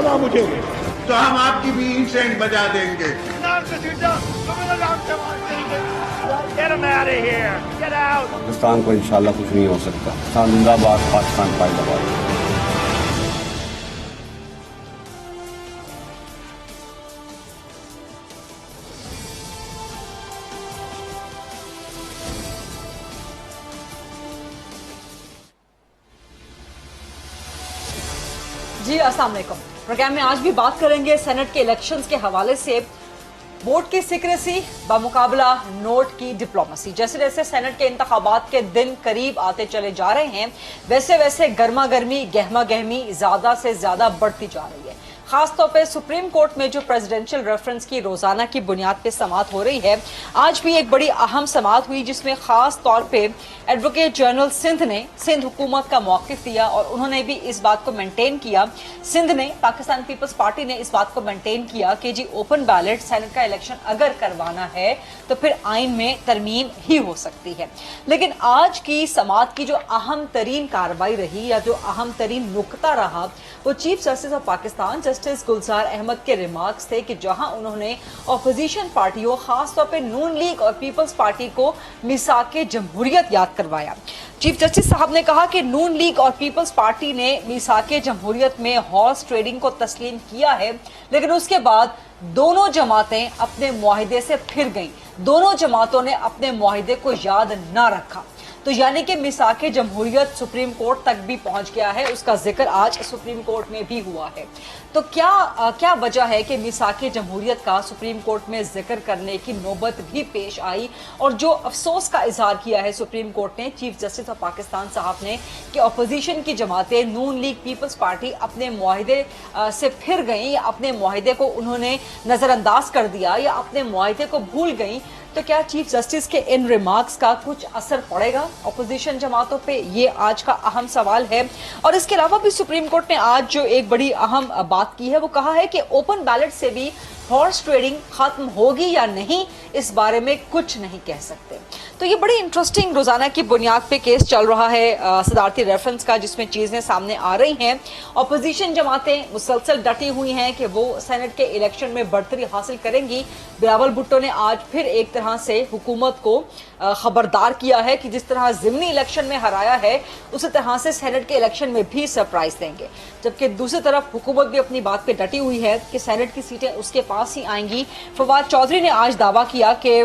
ना मुझे, तो हम आपकी भी इंसेंट बजा देंगे। पाकिस्तान को इंशाल्लाह कुछ नहीं हो सकता। पाकिस्तान जिंदाबाद, पाकिस्तान पाइंदाबाद। जी अस्सलाम वालेकुम। प्रोग्राम में आज भी बात करेंगे सेनेट के इलेक्शंस के हवाले से वोट की सीक्रेसी बमुकाबला नोट की डिप्लोमेसी। जैसे जैसे सेनेट के इंतखाबात के दिन करीब आते चले जा रहे हैं, वैसे वैसे गर्मा गर्मी गहमा गहमी ज्यादा से ज्यादा बढ़ती जा रही है। खासतौर पे सुप्रीम कोर्ट में जो प्रेसिडेंशियल रेफरेंस की रोजाना की बुनियाद पे समाअत हो रही है, आज भी एक बड़ी अहम समाअत हुई जिसमें खास तौर पे एडवोकेट जनरल सिंध ने सिंध हुकूमत का मौकिफ दिया और उन्होंने भी इस बात को मेंटेन किया। सिंध ने, पाकिस्तान पीपल्स पार्टी ने इस बात को मेंटेन किया कि जी ओपन बैलेट सेनेट का इलेक्शन अगर करवाना है तो फिर आइन में तरमीम ही हो सकती है। लेकिन आज की समाअत की जो अहम तरीन कार्रवाई रही या जो अहम तरीन नुकता रहा वो chief justice of Pakistan justice Gulzar Ahmed के रिमार्क्स थे कि जहां उन्होंने ऑपोजिशन पार्टियों, खासतौर पे नून लीग और पीपल्स पार्टी को मिसाके जमहूरियत याद करवाया। चीफ जस्टिस साहब ने कहा कि नून लीग और पीपल्स पार्टी ने मिसाके जमहूरियत में हॉर्स ट्रेडिंग को तस्लीम किया है, लेकिन उसके बाद दोनों जमातें अपने मुआहिदे से फिर गईं। दोनों जमातों ने अपने मुआहिदे को याद ना रखा। तो यानी कि मिसाके जमहूरियत सुप्रीम कोर्ट तक भी पहुंच गया है, उसका जिक्र आज सुप्रीम कोर्ट में भी हुआ है। तो क्या वजह है कि मिसाके जमहूरियत का सुप्रीम कोर्ट में जिक्र करने की नौबत भी पेश आई और जो अफसोस का इजहार किया है सुप्रीम कोर्ट ने, चीफ जस्टिस ऑफ पाकिस्तान साहब ने, कि अपोजिशन की जमातें नून लीग पीपल्स पार्टी अपने मुआहिदे से फिर गई या अपने मुआहिदे को उन्होंने नजरअंदाज कर दिया या अपने मुआहिदे को भूल गई। तो क्या चीफ जस्टिस के इन रिमार्क्स का कुछ असर पड़ेगा अपोजिशन जमातों पे? ये आज का अहम सवाल है। और इसके अलावा भी सुप्रीम कोर्ट ने आज जो एक बड़ी अहम बात की है वो कहा है कि ओपन बैलेट से भी हॉर्स ट्रेडिंग खत्म होगी या नहीं, इस बारे में कुछ नहीं कह सकते। तो ये बड़ी इंटरेस्टिंग रोजाना की बुनियाद पे केस चल रहा है सदारती रेफरेंस का, जिसमें चीजें सामने आ रही हैं। ऑपोजिशन जमातें मुसलसल डटी हुई हैं कि वो सेनेट के इलेक्शन में बढ़तरी हासिल करेंगी। बिलावल भुट्टो ने आज फिर एक तरह से हुकूमत को खबरदार किया है कि जिस तरह जिमनी इलेक्शन में हराया है उसी तरह से सेनेट के इलेक्शन में भी सरप्राइज देंगे। जबकि दूसरी तरफ हुकूमत भी अपनी बात पे डटी हुई है कि सेनेट की सीटें उसके पास ही आएंगी। फवाद चौधरी ने आज दावा किया कि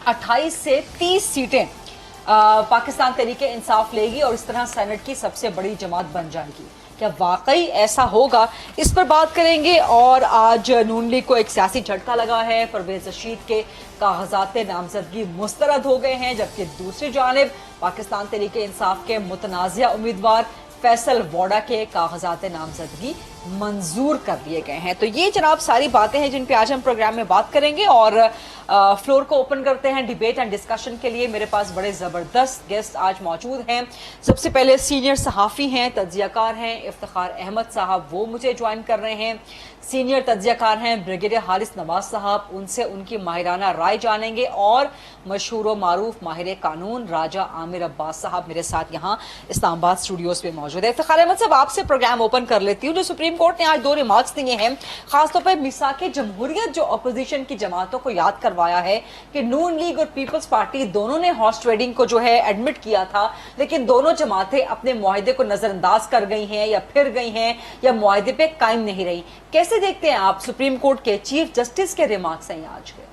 28 से 30 सीटें पाकिस्तान तहरीक इंसाफ लेगी और इस तरह सेनेट की सबसे बड़ी जमात बन जाएगी। क्या वाकई ऐसा होगा, इस पर बात करेंगे। और आज नून लीग को एक सियासी झटका लगा है। परवेज रशीद के कागजात नामजदगी मुस्तरद हो गए हैं, जबकि दूसरी जानिब पाकिस्तान तहरीक इंसाफ के मुतनाज़िया उम्मीदवार फैसल वोडा के कागजात नामजदगी मंजूर कर लिए गए हैं। तो ये जनाब सारी बातें हैं जिन पे आज हम प्रोग्राम में बात करेंगे और फ्लोर को ओपन करते हैं डिबेट एंड डिस्कशन के लिए। मेरे पास बड़े जबरदस्त गेस्ट आज मौजूद हैं। सबसे पहले सीनियर सहाफ़ी हैं, तज्जियाकार हैं इफ्तिखार अहमद साहब, वो मुझे ज्वाइन कर रहे हैं। सीनियर तज्जियाकार हैं ब्रिगेडियर हारिस नवाज साहब, उनसे उनकी माहिराना राय जानेंगे। और मशहूर व मारूफ माहिर कानून राजा आमिर अब्बास साहब मेरे साथ यहाँ इस्लामाबाद स्टूडियोज में मौजूद है। इफ्तिखार अहमद साहब, आपसे प्रोग्राम ओपन कर लेती हूँ। जो सुप्रीम कोर्ट ने आज दो रिमार्क्स दिए हैं, खासतौर पर मिसाके जमहूरियत जो अपोजिशन की जमातों को याद करवाया है कि नून लीग और पीपल्स पार्टी दोनों ने हॉर्स ट्रेडिंग को जो है एडमिट किया था, लेकिन दोनों जमातें अपने मुआहिदे को नजरअंदाज कर गई हैं या फिर गई हैं या मुआहिदे पे कायम नहीं रही। कैसे देखते हैं आप सुप्रीम कोर्ट के चीफ जस्टिस के रिमार्क्स हैं आज के?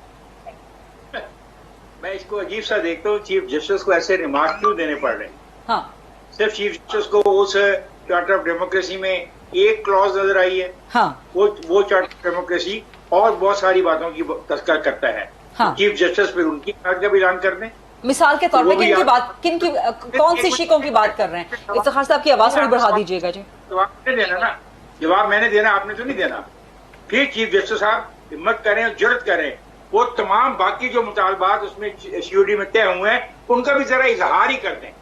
मैं इसको अजीब सा देखता हूँ, चीफ जस्टिस को ऐसे रिमार्क क्यों देने पड़ रहे हैं? हाँ, सिर्फ चीफ जस्टिस को उस चार्टर ऑफ डेमोक्रेसी में एक क्लॉज नजर आई है। हाँ, वो चार्टर ऑफ डेमोक्रेसी और बहुत सारी बातों की तस्कर करता है। हाँ। चीफ जस्टिस फिर उनकी बात का भी ऐलान कर दें। मिसाल के तौर पे किनकी कौन सी शिकों की बात कर रहे हैं? इफ्तिखार साहब की आवाज थोड़ी बढ़ा दीजिएगा जी। जवाब मैंने देना ना, जवाब मैंने देना, आपने तो नहीं देना। फिर चीफ जस्टिस साहब हिम्मत करें, जुर्रत करें, वो तमाम बाकी जो मुतालबात उसमें सीओडी में तय हुए हैं उनका भी जरा इजहार ही कर दें।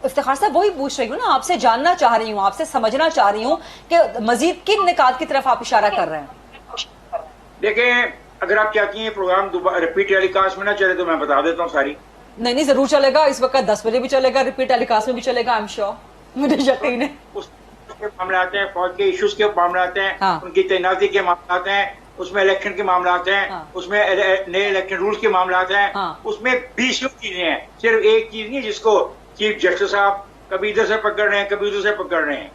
इफ्तिखार साहब, वही पूछ रही हूँ ना, आपसे जानना चाह रही हूँ, आपसे समझना चाह रही हूँ कि मजीद किन निकात की तरफ आप इशारा कर रहे हैं। देखें, अगर आप चाहती हैं प्रोग्राम रिपीट टेलीकास्ट में ना चले तो मैं बता देता हूँ सारी। नहीं, जरूर चलेगा। इस वक्त 10 बजे भी चलेगा, रिपीट टेलीकास्ट में भी चलेगा। आई एम श्योर, मुझे यकीन है। के मामले आते हैं, फौज के इश्यूज के मामले आते हैं, हाँ। उनकी तैनाती के मामले आते हैं, उसमें इलेक्शन के मामले आते हैं, हाँ। उसमें नए इलेक्शन रूल्स के मामले आते हैं, हाँ। उसमें 20 चीजें हैं, सिर्फ एक चीज नहीं जिसको चीफ जस्टिस साहब कभी इधर से पकड़ रहे हैं, कभी उधर से पकड़ रहे हैं।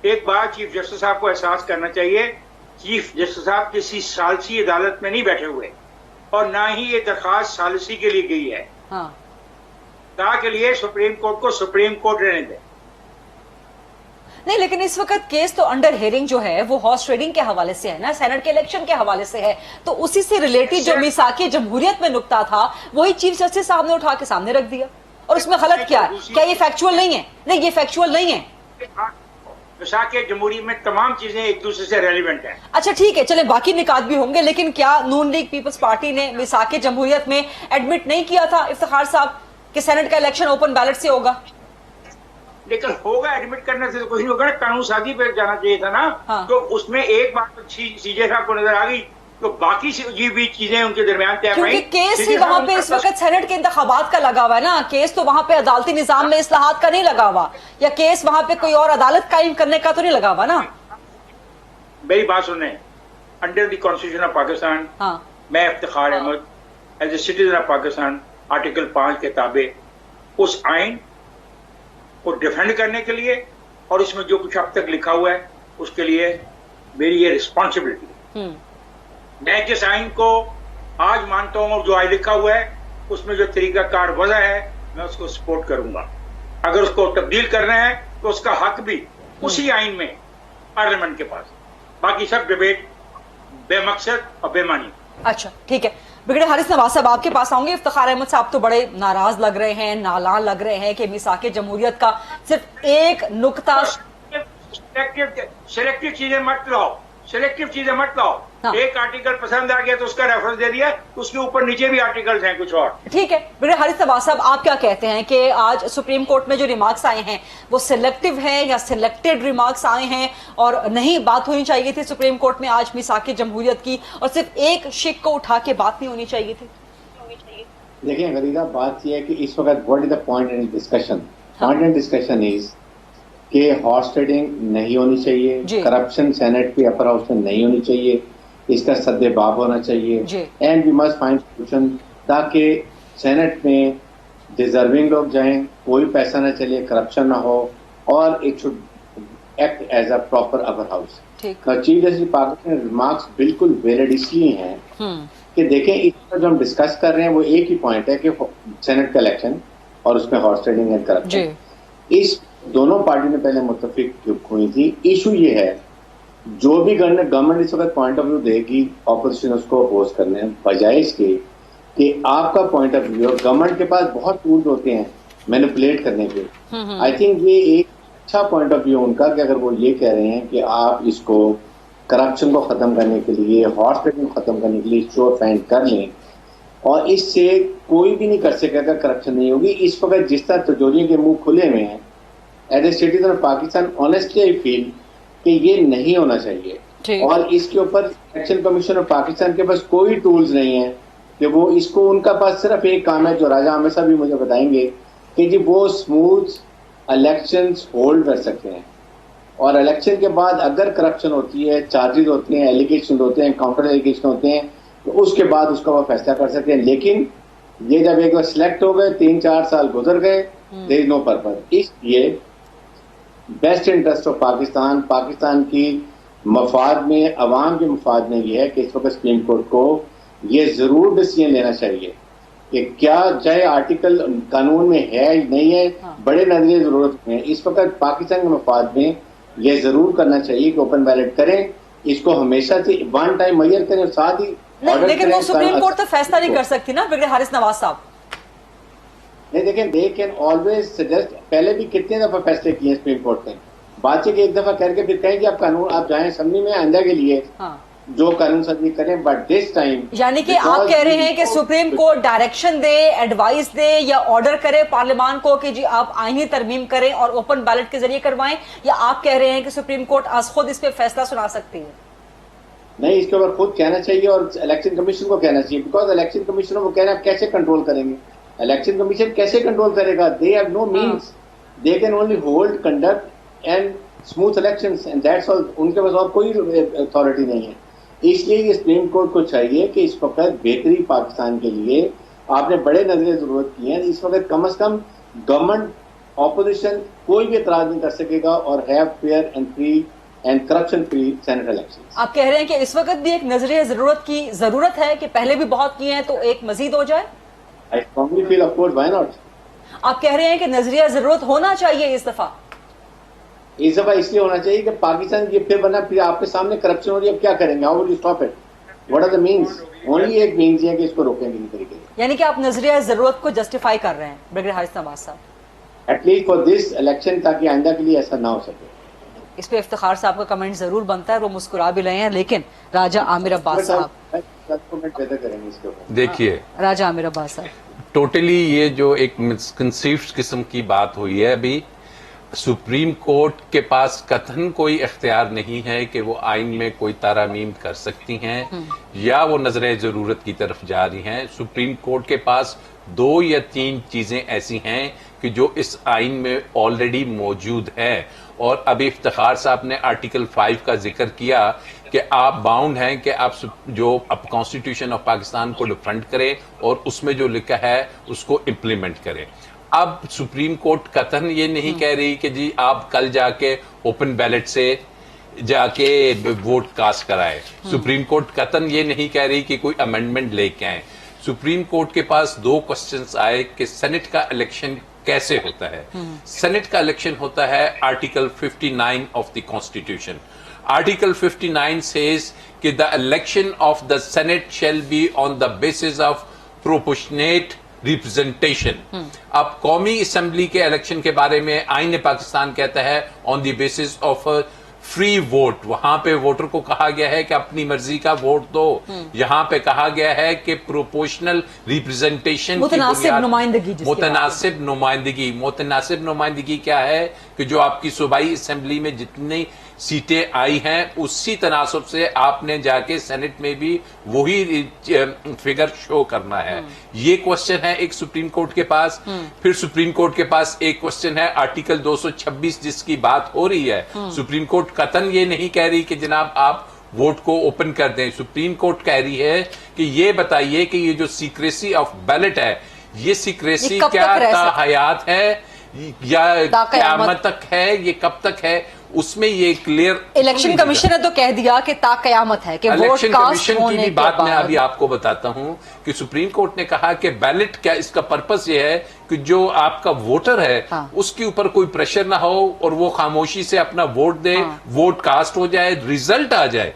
एक बात चीफ जस्टिस साहब को एहसास करना चाहिए, चीफ जस्टिस साहब किसी सालसी अदालत में नहीं बैठे हुए और ना ही ये दरखास्त सालसी के लिए गई है। हाँ। के लिए सुप्रीम कोर्ट को सुप्रीम कोर्ट रहने दें। नहीं, लेकिन इस वक्त केस तो अंडर हियरिंग जो है वो हॉर्स ट्रेडिंग के हवाले से है ना, सेनेट के इलेक्शन के हवाले से है, तो उसी से रिलेटेड जो मिसाके जमहूरियत में नुक्ता था वही चीफ जस्टिस साहब ने उठा के सामने रख दिया। और उसमें गलत क्या है? क्या ये फैक्चुअल नहीं है? नहीं, ये फैक्चुअल नहीं है। मिसाके जमहूरियत में तमाम चीजें एक दूसरे से रेलिवेंट हैं। अच्छा ठीक है, चले बाकी निकात भी होंगे, लेकिन क्या नून लीग पीपल्स पार्टी ने मिसाके जमहूरियत में एडमिट नहीं किया था इफ्तिखार साहब कि सेनेट का इलेक्शन ओपन बैलेट से होगा? लेकिन होगा, एडमिट करने से तो कुछ नहीं होगा ना, कानून साजी पे जाना चाहिए था ना। हाँ। तो उसमें एक बात सीजे साहब को नजर आ गई, तो बाकी भी चीजें उनके दरमियान तय क्योंकि केस ही वहां पे इस वक्त सेनेट के इंतखाबात का लगा हुआ है ना, केस तो वहां पे अदालती निजाम में इस्लाहात का नहीं लगा हुआ, या केस वहां पे कोई और अदालत कायम करने का तो नहीं लगा हुआ ना। मेरी बात सुने, under the constitution of Pakistan, हाँ। मैं Iftikhar Ahmed as a citizen of Pakistan article 5 के ताबे उस आइन को डिफेंड करने के लिए और इसमें जो कुछ अब तक लिखा हुआ है उसके लिए मेरी ये रिस्पॉन्सिबिलिटी है। मैं जिस आइन को आज मानता हूं और जो आइन लिखा हुआ है उसमें जो तरीकाकार वजह है मैं उसको सपोर्ट करूंगा। अगर उसको तब्दील करना है तो उसका हक भी उसी आइन में पार्लियामेंट के पास, बाकी सब डिबेट बेमकसद और बेमानी। अच्छा ठीक है, बिगड़े हारिस नवाज साहब आपके पास आऊंगे। इफ्तिखार अहमद साहब तो बड़े नाराज लग रहे हैं, नालान लग रहे हैं कि मिसाके जमहूरियत का सिर्फ एक नुक्ता। सिलेक्टिव चीजें मत लाओ, सिलेक्टिव चीजें मत लाओ। हाँ। एक आर्टिकल पसंद आ गया तो उसका रेफरेंस दे दिया, उसके ऊपर नीचे भी आर्टिकल्स हैं कुछ और। ठीक है, बिगड़े हारिस नवाज साहब आप क्या कहते हैं कि आज सुप्रीम कोर्ट में जो रिमार्क्स आए हैं वो सिलेक्टिव हैं या सिलेक्टेड रिमार्क्स आए हैं, और नहीं बात होनी चाहिए थी सुप्रीम कोर्ट में आज मिसाके जमहूरियत की, और सिर्फ एक शिक को उठा के बात नहीं होनी चाहिए थी? देखिए गरीदा, बात यह है कि इस वक्त what is the point in discussion? Point in discussion is कि हॉर्स ट्रेडिंग नहीं होनी चाहिए, करप्शन सेनेट के अपर हाउस में नहीं होनी चाहिए, इसका सद्देबाब होना चाहिए, and we must find solution ताकि सेनेट में डिजर्विंग लोग जाएं, कोई पैसा ना चले, करप्शन ना हो, और it should act as a proper upper house. Chief justice Pakistan के रिमार्क्स बिल्कुल वैलिड इसलिए हैं कि देखें इस पर जो हम डिस्कस कर रहे हैं वो एक ही पॉइंट है कि सेनेट का इलेक्शन और उसमें हॉर्स ट्रेडिंग एंड करप्शन, इस दोनों पार्टी ने पहले मुत्तफिक हुई थी। इशू ये है जो भी गवर्नमेंट इस वक्त पॉइंट ऑफ व्यू देगी ऑपोजिशन उसको अपोज करने बजाय इसके कि आपका पॉइंट ऑफ व्यू, गवर्नमेंट के पास बहुत टूल्स होते हैं मैनिपुलेट करने के। आई थिंक ये एक अच्छा पॉइंट ऑफ व्यू उनका कि अगर वो ये कह रहे हैं कि आप इसको करप्शन को खत्म करने के लिए, हॉर्स ट्रेडिंग को खत्म करने के लिए श्योर फाइंड कर लें और इससे कोई भी नहीं कर सकेगा, करप्शन नहीं होगी। इस वक्त जिस तरह तिजोरियों के मुंह खुले हुए हैं, as a citizen of Pakistan honestly I feel कि ये नहीं होना चाहिए, और इसके ऊपर इलेक्शन कमीशन ऑफ पाकिस्तान के पास कोई टूल्स नहीं है कि वो इसको, उनका पास सिर्फ एक काम है जो राजा आमिर साहब भी मुझे बताएंगे कि जी वो स्मूथ इलेक्शंस होल्ड कर सकते हैं, और इलेक्शन के बाद अगर करप्शन होती है, चार्जेस होते हैं, एलिगेशन होते हैं, काउंटर एलिगेशन होते हैं, तो उसके बाद उसका वो फैसला कर सकते हैं। लेकिन ये जब एक बार सिलेक्ट हो गए, 3-4 साल गुजर गए, देयर इज नो पर्पस। इसलिए best interest of Pakistan, Pakistan की मफाद में, अवाम के मफाद में ये है कि इस वक्त सुप्रीम कोर्ट को ये जरूर डिसीजन लेना चाहिए कि क्या चाहे आर्टिकल कानून में है नहीं है, बड़े नजरिए जरूरत है। इस वक्त पाकिस्तान के मफाद में ये जरूर करना चाहिए कि ओपन बैलेट करें, इसको हमेशा से वन टाइम मेजर करें, और साथ ही लेकिन वो सुप्रीम कोर्ट तो फैसला नहीं कर सकती ना बिगड़े हारिस नवाज साहब। नहीं देखें, दे कैन ऑलवेज सजेस्ट, पहले भी कितने दफा फैसले किए सुप्रीम कोर्ट ने, बात है कि एक दफा करके फिर कहें कि आप कानून आप जाएं असेंबली में आइंदा के लिए जो कानून साजी करें, बट दिस टाइम यानी कि आप कह रहे हैं कि सुप्रीम कोर्ट डायरेक्शन दे, एडवाइस दे या ऑर्डर करे पार्लियामान को कि जी आप आईनी तरमीम करें और ओपन बैलेट के जरिए करवाएं, या आप कह रहे हैं कि सुप्रीम कोर्ट आज खुद इस पे फैसला सुना सकती है? नहीं, इसके ऊपर खुद कहना चाहिए और इलेक्शन कमीशन को कहना चाहिए, बिकॉज इलेक्शन कमीशन वो कह रहे हैं कैसे कंट्रोल करेंगे, इलेक्शन कमीशन कैसे कंट्रोल करेगा? They have no means, they can only hold, conduct and smooth elections and that's all. उनके पास और कोई अथॉरिटी नहीं है। इसलिए ये सुप्रीम कोर्ट को चाहिए कि इस वक्त बेहतरी पाकिस्तान के लिए आपने बड़े नजरिए जरूरत की है। इस वक्त कम से कम गवर्नमेंट ऑपोजिशन कोई भी एतराज नहीं कर सकेगा और have fair and free and corruption free senate election. आप कह रहे हैं कि इस वक्त भी एक नजरिए जरूरत की जरूरत है कि पहले भी बहुत किए हैं तो एक मजीद हो जाए। I strongly feel of course why not. आप कह रहे हैं कि नजरिया जरूरत होना चाहिए इस दफा इसलिए होना चाहिए कि पाकिस्तान ये फिर बना, फिर आपके सामने करप्शन हो रही है, अब क्या करेंगे? How will you stop it? What are the means? Only एक मींस है कि इसको रोकेंगे किसी तरीके से। यानी कि आप नजरिया जरूरत को जस्टिफाई कर रहे हैं ब्रिगेडियर हारिस नवाज साहब, एटलीस्ट फॉर दिस इलेक्शन, ताकि आइंदा के लिए ऐसा ना हो सके। इस पे इफ्तिखार साहब का कमेंट जरूर बनता है, वो मुस्कुरा भी रहे हैं, लेकिन राजा आमिर अब्बास साहब करेंगे इसके ऊपर। देखिए, राजा आमिर अब्बास साहब, टोटली ये जो एक मिसकंसीव्ड किस्म की बात हुई है, अभी सुप्रीम कोर्ट के पास कतन कोई इख्तियार नहीं है कि वो आइन में कोई तारामीम कर सकती हैं या वो नजर जरूरत की तरफ जा रही हैं। सुप्रीम कोर्ट के पास 2 या 3 चीजें ऐसी हैं कि जो इस आइन में ऑलरेडी मौजूद है। और अभी इफ्तिखार साहब ने आर्टिकल 5 का जिक्र किया कि आप बाउंड हैं कि आप जो अब कॉन्स्टिट्यूशन ऑफ पाकिस्तान को डिफेंड करें और उसमें जो लिखा है उसको इम्प्लीमेंट करें। अब सुप्रीम कोर्ट कतन ये नहीं कह रही कि जी आप कल जाके ओपन बैलेट से जाके वोट कास्ट कराए। सुप्रीम कोर्ट कतन ये नहीं कह रही कि कोई अमेंडमेंट लेके आए। सुप्रीम कोर्ट के पास 2 क्वेश्चंस आए कि सेनेट का इलेक्शन कैसे होता है। सेनेट का इलेक्शन होता है article 59 of the constitution. Article 59 says कि the election of the senate shall be on the basis of proportionate representation. अब कौमी असेंबली के इलेक्शन के बारे में आईन पाकिस्तान कहता है on the basis of free vote. वहां पे वोटर को कहा गया है कि अपनी मर्जी का वोट दो। यहां पे कहा गया है कि प्रोपोर्शनल रिप्रेजेंटेशन, मुतनासिब नुमाइंदगी। मुतनासिब नुमाइंदगी क्या है कि जो आपकी सूबाई असेंबली में जितनी सीटें आई हैं उसी तनासब से आपने जाके सेनेट में भी वही फिगर शो करना है। ये क्वेश्चन है एक सुप्रीम कोर्ट के पास। फिर सुप्रीम कोर्ट के पास एक क्वेश्चन है आर्टिकल 226 जिसकी बात हो रही है। सुप्रीम कोर्ट कतन ये नहीं कह रही कि जनाब आप वोट को ओपन कर दें। सुप्रीम कोर्ट कह रही है कि ये बताइए कि ये जो सीक्रेसी ऑफ बैलेट है, ये सीक्रेसी क्या ताहयात है या क़यामत तक है, ये कब तक है, उसमें ये क्लियर। इलेक्शन कमीशन ने तो कह दिया कि ता कयामत है कि वोट कास्ट होने की भी बात मैं अभी आपको बताता हूं कि सुप्रीम कोर्ट ने कहा कि बैलेट क्या, इसका पर्पस ये है कि जो आपका वोटर है उसके ऊपर कोई प्रेशर ना हो और वो खामोशी से अपना वोट दे, वोट कास्ट हो जाए, रिजल्ट आ जाए।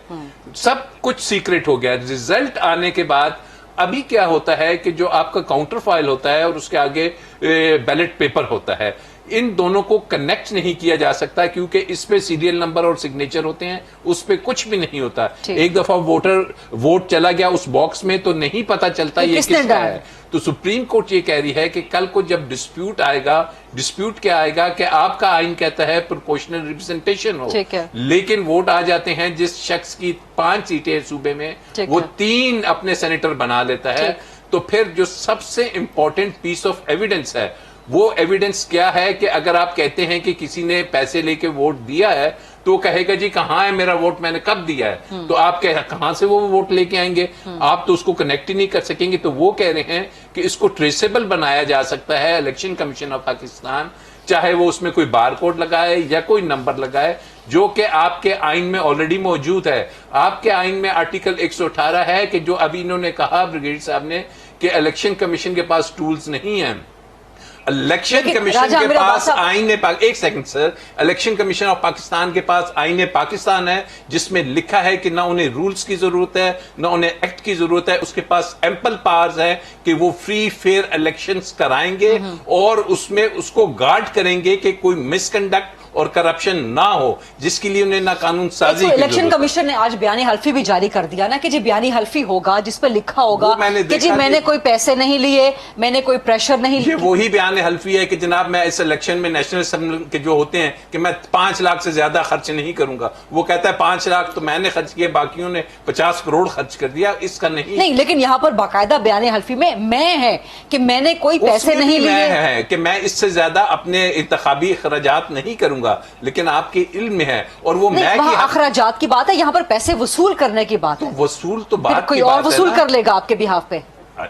सब कुछ सीक्रेट हो गया। रिजल्ट आने के बाद अभी क्या होता है कि जो आपका काउंटर फाइल होता है और उसके आगे बैलेट पेपर होता है, इन दोनों को कनेक्ट नहीं किया जा सकता क्योंकि इस पे सीरियल नंबर और सिग्नेचर होते हैं, उस पे कुछ भी नहीं होता। एक दफा वोट चला गया उस बॉक्स में तो नहीं पता चलता ये किसका है। तो सुप्रीम कोर्ट ये कह रही है कि कल को जब डिस्प्यूट आएगा, डिस्प्यूट क्या आएगा कि आपका आइन कहता है प्रोपोर्शनल रिप्रेजेंटेशन हो, लेकिन वोट आ जाते हैं जिस शख्स की 5 सीटें सूबे में वो 3 अपने सेनेटर बना लेता है। तो फिर जो सबसे इंपॉर्टेंट पीस ऑफ एविडेंस है वो एविडेंस क्या है कि अगर आप कहते हैं कि किसी ने पैसे लेके वोट दिया है तो वो कहेगा जी कहां है मेरा वोट, मैंने कब दिया है। तो आप कहां से वो वोट लेके आएंगे? आप तो उसको कनेक्ट ही नहीं कर सकेंगे। तो वो कह रहे हैं कि इसको ट्रेसेबल बनाया जा सकता है। इलेक्शन कमीशन ऑफ पाकिस्तान चाहे वो उसमें कोई बार कोड लगाए या कोई नंबर लगाए जो कि आपके आइन में ऑलरेडी मौजूद है। आपके आइन में आर्टिकल 118 है कि जो अभी इन्होंने कहा ब्रिगेडियर साहब ने कि इलेक्शन कमीशन के पास टूल्स नहीं है। इलेक्शन कमीशन के पास आईन एक second sir, election commission of Pakistan के पास आईन पाकिस्तान है जिसमें लिखा है कि ना उन्हें रूल्स की जरूरत है ना उन्हें एक्ट की जरूरत है। उसके पास एम्पल पावर्स है कि वो फ्री फेयर इलेक्शंस कराएंगे और उसमें उसको गार्ड करेंगे कि कोई मिसकंडक्ट और करप्शन ना हो, जिसके लिए उन्हें ना कानून साजी। इलेक्शन कमीशन ने आज बयानी हल्फी भी जारी कर दिया ना कि जी बयानी हल्फी होगा जिस पर लिखा होगा कि जी मैंने कोई पैसे नहीं लिए, मैंने कोई प्रेशर नहीं लिया। वही बयान हल्फी है कि जनाब मैं इस इलेक्शन में नेशनल असेंबली के जो होते हैं कि मैं 5 लाख से ज्यादा खर्च नहीं करूंगा। वो कहता है 5 लाख तो मैंने खर्च किए, बाकियों ने 50 करोड़ खर्च कर दिया। इसका नहीं, लेकिन यहाँ पर बाकायदा बयानी हल्फी में मैं है कि मैंने कोई पैसे नहीं लिए है कि मैं इससे ज्यादा अपने इंतखाबी खर्चात नहीं करूंगा। दूंगा, लेकिन आपके इल्म में है और वो मैं वहाँ अखराजात की बात है, यहाँ पर पैसे वसूल करने की बात है। वसूल तो बात कोई की और बात है वसूल ना। कर लेगा आपके बिहाफ पे,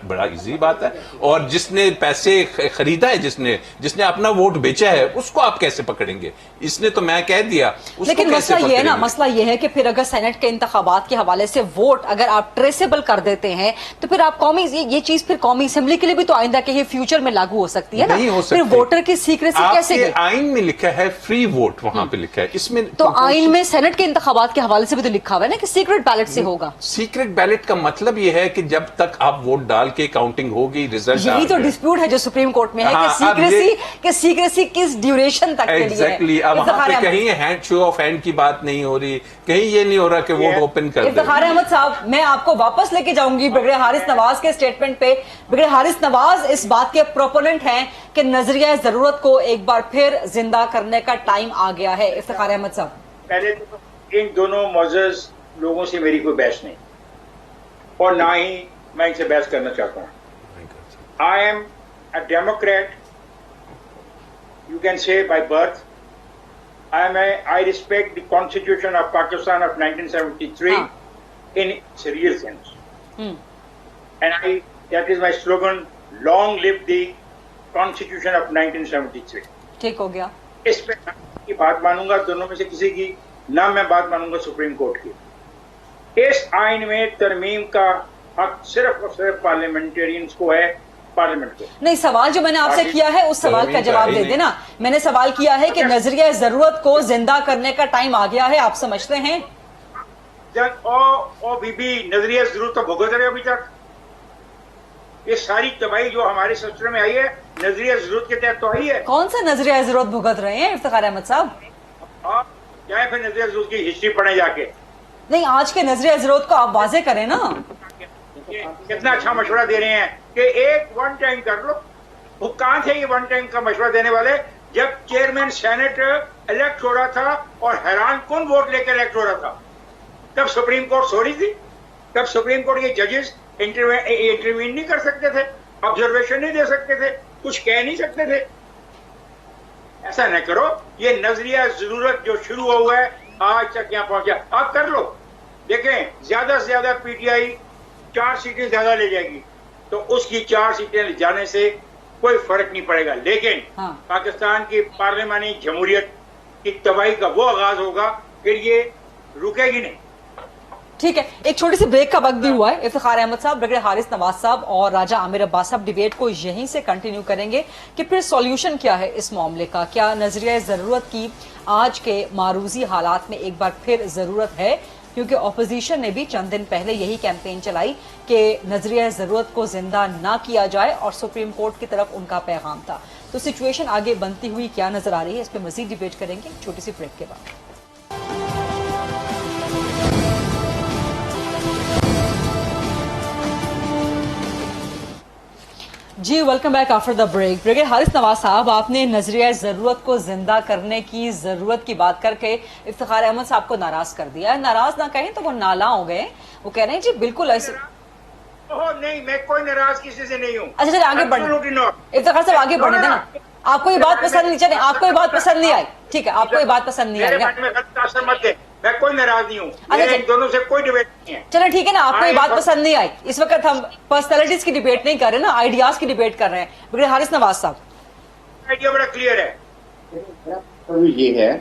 बड़ा इजी बात है। और जिसने पैसे खरीदा है, जिसने अपना वोट बेचा है, उसको आप कैसे पकड़ेंगे? इसने तो मैं कह दिया, उसको लेकिन कैसे मसला ये है ना, पकड़ेंगे? मसला ये है कि फिर अगर सेनेट के इंतखाबात के हवाले से वोट अगर आप ट्रेसेबल कर देते हैं तो फिर आप कौमी ये चीज फिर कौमी असेंबली के लिए भी तो आइंदा के ये फ्यूचर में लागू हो सकती है ना। नहीं हो फिर सकती। वोटर की सीक्रेसी कैसे आपके गई? आइन में लिखा है फ्री वोट, वहां पे लिखा है। इसमें तो आइन में सेनेट के इंतखाबात के हवाले से भी तो लिखा हुआ है ना कि सीक्रेट बैलेट से होगा। सीक्रेट बैलेट का मतलब ये है कि जब तक आप वोट डाल के काउंटिंग होगी, रिजल्ट यही तो डिस्प्यूट है जो सुप्रीम कोर्ट में है कि सीक्रेसी किस ड्यूरेशन तक के लिए है। एग्जैक्टली। अब वहां पे कहीं हैंड शो ऑफ हैंड की बात नहीं हो रही, कहीं ये नहीं हो रहा कि वोट ओपन कर दे। इफ्तिखार अहमद साहब, मैं आपको वापस लेके जाऊंगी ब्रिगेडियर हारिस नवाज के स्टेटमेंट पे। ब्रिगेडियर हारिस नवाज इस बात के प्रोपोनेंट हैं कि नजरिया जरूरत को एक बार फिर जिंदा करने का टाइम आ गया है। इफ्तिखार अहमद साहब, पहले तो इन दोनों मौजूद लोगों से मेरी कोई बहस नहीं और ना ही मैं इनसे बहस करना चाहता हूँ। I am a Democrat, you can say by birth. I respect the Constitution of Pakistan of 1973 in its real sense. And that is my slogan, long live the Constitution of 1973. ठीक हो गया। इस पे की बात मानूंगा दोनों में से किसी की, ना मैं बात मानूंगा सुप्रीम कोर्ट की। इस आइन में तरमीम का हक सिर्फ और सिर्फ पार्लियामेंटेरियंस को है, पार्लियामेंट को नहीं। सवाल जो मैंने आपसे किया है उस सवाल का जवाब दे देना। मैंने सवाल किया है कि नजरिया जरूरत को जिंदा करने का टाइम आ गया है, आप समझते हैं? बीबी नजरिया जरूरत तो भुगत रहे अभी तक। ये सारी तबाही जो हमारे सिस्टम में आई है नजरिया जरूरत के तहत तो आई है। कौन सा नजरिया जरूरत भुगत रहे हैं इफ्तिखार अहमद साहब? चाहे फिर नजरिया जरूरत की हिस्ट्री पढ़े जाके। नहीं, आज के नजरिया जरूरत को आप वाजे करें ना। कितना अच्छा मशवरा दे रहे हैं कि एक वन टाइम कर लो। वो कहां थे ये वन टाइम का मशवरा देने वाले जब चेयरमैन सेनेट इलेक्ट हो रहा था और हैरान कौन वोट लेकर इलेक्ट हो रहा था? तब सुप्रीम कोर्ट सो रही थी, तब सुप्रीम कोर्ट के जजेस इंटरवीन नहीं कर सकते थे, ऑब्जर्वेशन नहीं दे सकते थे, कुछ कह नहीं सकते थे। ऐसा न करो। ये नजरिया जरूरत जो शुरू हुआ है आज तक यहाँ पहुंचा, आप कर लो। देखें ज्यादा से ज्यादा पीटीआई 4 सीटें ज्यादा ले जाएगी तो उसकी 4 सीटें ले जाने से कोई फर्क नहीं पड़ेगा, लेकिन पाकिस्तान की पार्लियामानी जमहूरियत की तबाही का वो आगाज होगा, फिर ये रुकेगी नहीं। ठीक है, एक छोटी सी ब्रेक का वक्त भी हुआ है। इफ्तिखार अहमद साहब, ब्रिगेडियर हारिस नवाज साहब और राजा आमिर अब्बास साहब डिबेट को यहीं से कंटिन्यू करेंगे कि फिर सॉल्यूशन क्या है इस मामले का। क्या नजरिया जरूरत की आज के मारूजी हालात में एक बार फिर जरूरत है? क्योंकि ऑपोजिशन ने भी चंद दिन पहले यही कैंपेन चलाई कि नजरिया जरूरत को जिंदा ना किया जाए और सुप्रीम कोर्ट की तरफ उनका पैगाम था। तो सिचुएशन आगे बनती हुई क्या नजर आ रही है, इस पर मजीद डिबेट करेंगे छोटी सी ब्रेक के बाद। जी welcome back after the break. Brigadier Haris Nawaz sahab, आपने नजरिया जरूरत को जिंदा करने की जरूरत की बात करके इफ्तिखार अहमद साहब को नाराज कर दिया। नाराज ना कहें तो वो नाला हो गए। वो कह रहे हैं जी बिल्कुल ऐसे। नहीं, मैं कोई नाराज किसी से नहीं हूँ। अच्छा चलिए आगे बढ़े। इफ्तिखार साहब आगे बढ़ने देना। आपको ये बात पसंद नहीं, चले आपको ये बात पसंद नहीं आई, ठीक है, आपको ये बात पसंद नहीं आई। मैं कोई नाराज नहीं हूँ, इन दोनों से कोई डिबेट नहीं है। चलो ठीक है ना, आपको ये बात पसंद नहीं आई। इस वक्त हम पर्सनैलिटीज की डिबेट नहीं कर रहे ना, आइडियाज की डिबेट कर रहे हैं। ब्रिगेडियर हारिस नवाज साहब, आइडिया बड़ा क्लियर है। तो ये है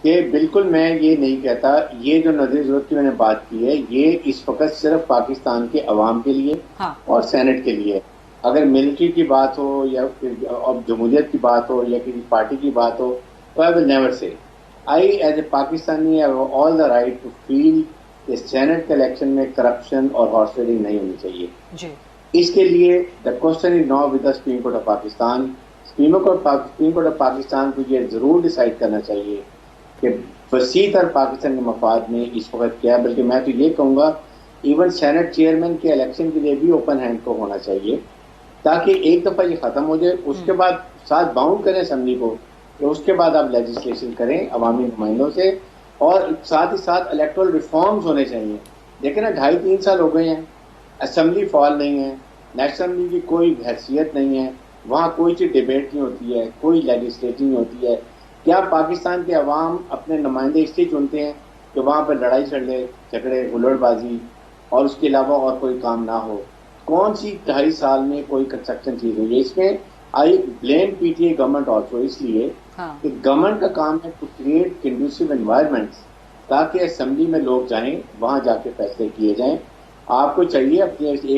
कि बिल्कुल मैं ये नहीं कहता, ये जो नजरिया जरूरत की मैंने बात की है ये इस वक्त सिर्फ पाकिस्तान के अवाम के लिए और सेनेट के लिए। अगर मिलिट्री की बात हो या जमहूरियत की बात हो या किसी पार्टी की बात हो, तो I will never say I as a Pakistani have all the right to feel कि सेनेट के इलेक्शन में करप्शन और हॉर्स ट्रेडिंग नहीं होनी चाहिए जी। इसके लिए the question is now with the supreme court of Pakistan. Supreme court of Pakistan को ये जरूर डिसाइड करना चाहिए कि वसीतर पाकिस्तान के मफाद में इस वक्त क्या है। बल्कि मैं तो ये कहूँगा इवन सेनेट चेयरमैन के इलेक्शन के लिए भी ओपन हैंड को होना चाहिए, ताकि एक दफा ये खत्म हो जाए, उसके बाद साथ बाउंड करें असेंबली को, तो उसके बाद आप लेजिस्लेशन करें अवामी नुमाइंदों से, और साथ ही साथ इलेक्टोरल रिफॉर्म्स होने चाहिए। देखिए ना 2.5-3 साल हो गए हैं, असेंबली फॉल नहीं है, नेशनल असेंबली की कोई हैसियत नहीं है, वहाँ कोई चीज़ डिबेट नहीं होती है, कोई लेजिस्लेटिंग नहीं होती है। क्या पाकिस्तान के अवाम अपने नुमाइंदे इसलिए चुनते हैं कि वहां पर लड़ाई झगड़े हुल्लड़बाजी और उसके अलावा और कोई काम ना हो? कौन सी 2.5 साल में कोई कंस्ट्रक्शन चीज हुई है? इसमें I blame PTI government also, इसलिए कि गवर्नमेंट का काम है टू क्रिएट कंडूसिव एनवायरनमेंट्स ताकि असेंबली में लोग जाएं, वहां जाके फैसले किए जाएं। आपको चाहिए अपनी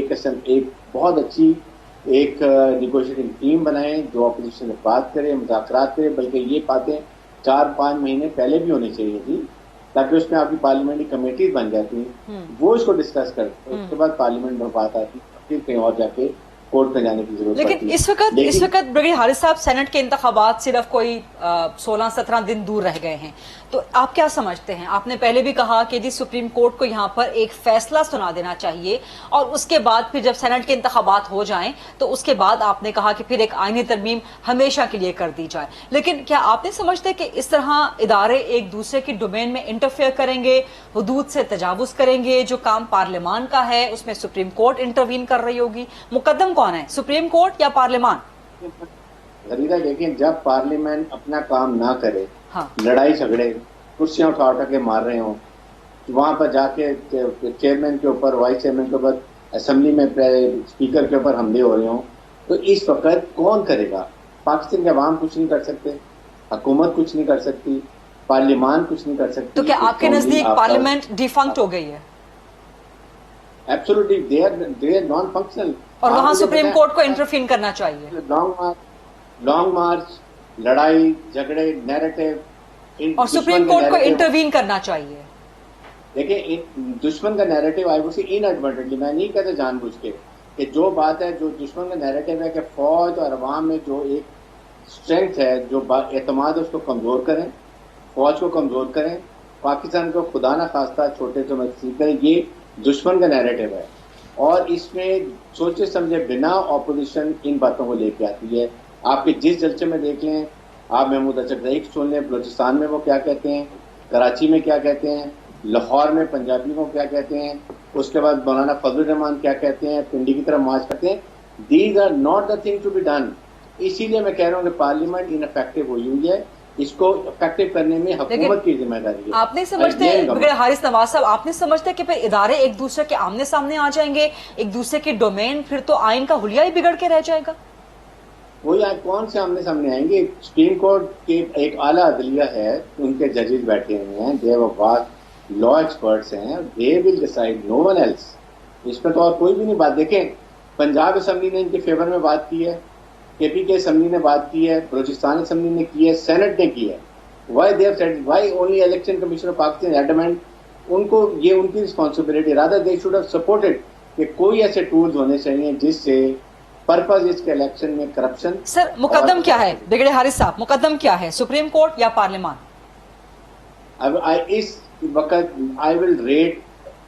एक बहुत अच्छी एक निगोशिएटिंग टीम बनाएं जो अपोजिशन से बात करे, मुज़ाकरात करे, बल्कि ये बातें 4-5 महीने पहले भी होनी चाहिए थी ताकि उसमें आपकी पार्लियामेंट्री कमेटी बन जाती, वो इसको डिस्कस करते, उसके बाद पार्लियामेंट में बात आती, फिर कहीं और जाके कोर्ट में जाने की जरूरत लेकिन पड़ती है। इस वक्त ब्रिगेडियर हारिस साहब, सेनेट के इंतखाबात सिर्फ कोई 16-17 दिन दूर रह गए हैं, तो आप क्या समझते हैं? आपने पहले भी कहा कि जी सुप्रीम कोर्ट को यहाँ पर एक फैसला सुना देना चाहिए और उसके बाद फिर जब सेनेट के इंतखाबात हो जाएं तो उसके बाद आपने कहा कि फिर एक आईनी तरमीम हमेशा के लिए कर दी जाए, लेकिन क्या आप नहीं समझते कि इस तरह इदारे एक दूसरे की डोमेन में इंटरफेयर करेंगे, हुदूद से तजावुज करेंगे? जो काम पार्लियामान का है उसमें सुप्रीम कोर्ट इंटरवीन कर रही होगी, मुकद्दम कौन है, सुप्रीम कोर्ट या पार्लियामान? गरीदा देखिए, जब पार्लियामेंट अपना काम ना करे, हाँ। लड़ाई झगड़े, कुर्सियां उठा के मार रहे हो, वहां पर जाके चेयरमैन के ऊपर, वाइस चेयरमैन के ऊपर, असेंबली में स्पीकर के ऊपर हमले हो रहे हो, तो इस वक्त कौन करेगा? पाकिस्तान के अवाम कुछ नहीं कर सकते, हुकूमत कुछ नहीं कर सकती, पार्लियामान कुछ नहीं कर सकती। तो क्या आपके नजदीक पार्लियामेंट डिफंक्ट हो गई है? Absolutely, they are non functional. और वहां सुप्रीम कोर्ट को इंटरफीन करना चाहिए? लॉन्ग मार्च, लड़ाई झगड़े, नैरेटिव, और सुप्रीम कोर्ट को इंटरवीन करना चाहिए। देखिए, दुश्मन का नैरेटिव आई वुड से इनएडवर्टेडली, मैं नहीं कहता जानबूझ के, कि जो बात है, जो दुश्मन का नैरेटिव है कि फौज और अवाम में जो एक स्ट्रेंथ है, जो एतमाद है, उसको कमजोर करें, फौज को कमजोर करें, पाकिस्तान को खुदा न खास्ता छोटे से मजबूत करें, ये दुश्मन का नैरेटिव है। और इसमें सोचे समझे बिना ऑपोजिशन इन बातों को लेके आती है। आपके जिस जलसे में देख लें, आप महमूद अचरजई सुन लें, बलूचिस्तान में वो क्या कहते हैं, कराची में क्या कहते हैं, लाहौर में पंजाबी को क्या कहते हैं, उसके बाद मौलाना फजल रहमान क्या कहते हैं, पिंडी की तरफ मार्च करते हैं। These are not the thing to be done. इसीलिए मैं कह रहा हूँ कि पार्लियामेंट इनइफेक्टिव हुई हुई है, इसको इफेक्टिव करने में हुकूमत की जिम्मेदारी है। आप नहीं समझते हारिस नवाज साहब, आप नहीं समझते कि फिर इदारे एक दूसरे के आमने सामने आ जाएंगे, एक दूसरे की डोमेन, फिर तो आइन का हुलिया ही बिगड़ के रह जाएगा? वो यार कौन से आमने सामने आएंगे? सुप्रीम कोर्ट के एक आला अदलिया है, उनके जजेस बैठे हुए हैं, दे वाज लॉ एक्सपर्ट्स हैं, they will decide, no one else. इसमें तो और कोई भी नहीं बात। देखें, पंजाब असेंबली ने इनके फेवर में बात की है, केपी के असेंबली ने बात की है, बलूचिस्तान असेंबली ने की है, सेनेट ने की है। Why they have said, why only election commission of Pakistan adamant? उनको ये उनकी responsibility, rather they should have supported कि कोई ऐसे टूल्स होने चाहिए जिससे पर्पस इसके इलेक्शन में करप्शन। सर, मुकद्दम क्या है ब्रिगेडियर हारिस साहब, मुकद्दम क्या है, सुप्रीम कोर्ट या पार्लियामान? अब इस वक्त I will rate